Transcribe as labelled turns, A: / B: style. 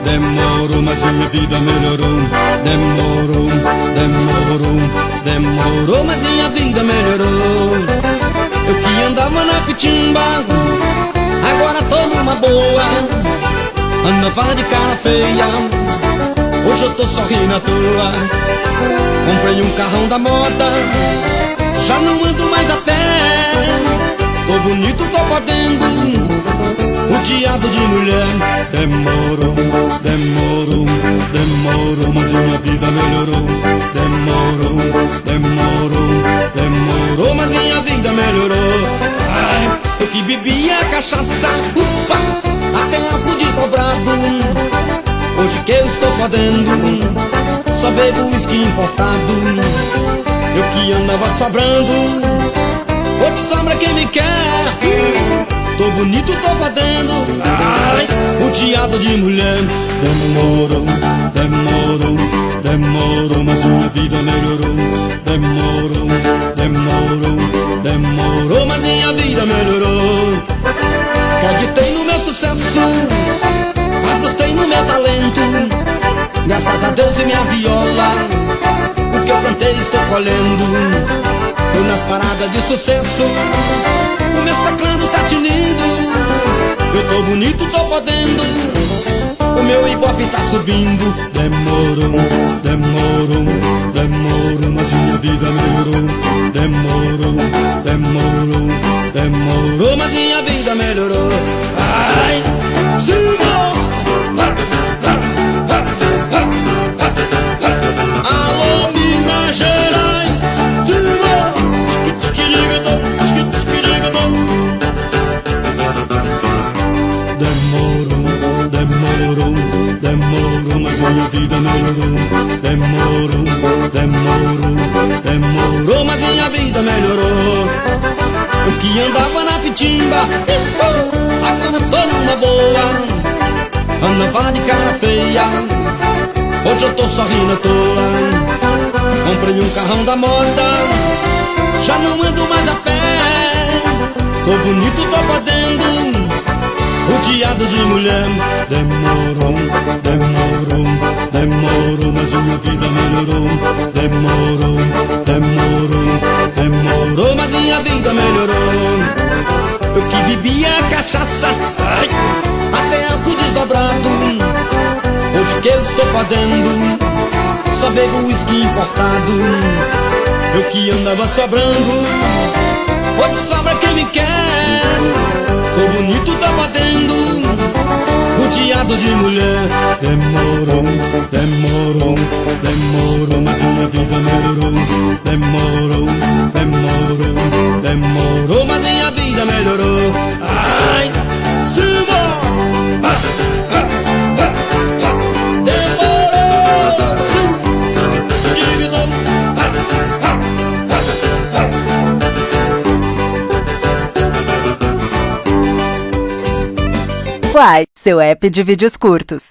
A: Demorou, mas minha vida melhorou. Demorou, mas minha vida melhorou. Eu que andava na pitimba, agora tô numa boa. Andava de cara feia, hoje eu tô sorrindo à toa. Comprei um carrão da moda, já não ando mais a pé. Tô bonito, tô podendo, rodeado de mulher. Demorou, mas minha vida melhorou. Demorou, mas minha vida melhorou. Ai, eu que bebia cachaça, ufa, até álcool desdobrado. Hoje que eu estou podendo, só bebo uísque importado. Eu que andava sobrando, hoje sobra quem me quer. Tô bonito, tô podendo, ai, rodeado de mulher. Demorou, mas minha vida melhorou. Demorou, mas minha vida melhorou. Acreditei no meu sucesso, apostei no meu talento. Graças a Deus e minha viola, o que eu plantei estou colhendo. Tô nas paradas de sucesso, o meu teclado tá tinindo. Eu tô bonito, tô podendo, o meu ibope tá subindo. Demorou, mas minha vida melhorou. Demorou, mas minha vida melhorou. Ai, Simão! Alô, Minas Gerais! Simão! Demorou, mas minha vida melhorou. Demorou, mas minha vida melhorou. Eu que andava na pitimba, agora tô numa boa. Andava de cara feia, hoje eu tô sorrindo à toa. Comprei um carrão da moda, já não ando mais a pé. Tô bonito, tô podendo, rodeado de mulher. Demorou, mas minha vida melhorou. Demorou, mas minha vida melhorou. Eu que bebia cachaça, ai, até álcool desdobrado. Hoje que eu estou podendo, só bebo uísque importado. Eu que andava sobrando, hoje sobra quem me quer. Tô bonito, tá podendo, rodeado de mulher. Demorou, mas minha vida melhorou. Demorou, mas minha vida melhorou. Ai, Simão!
B: Uai, seu app de vídeos curtos.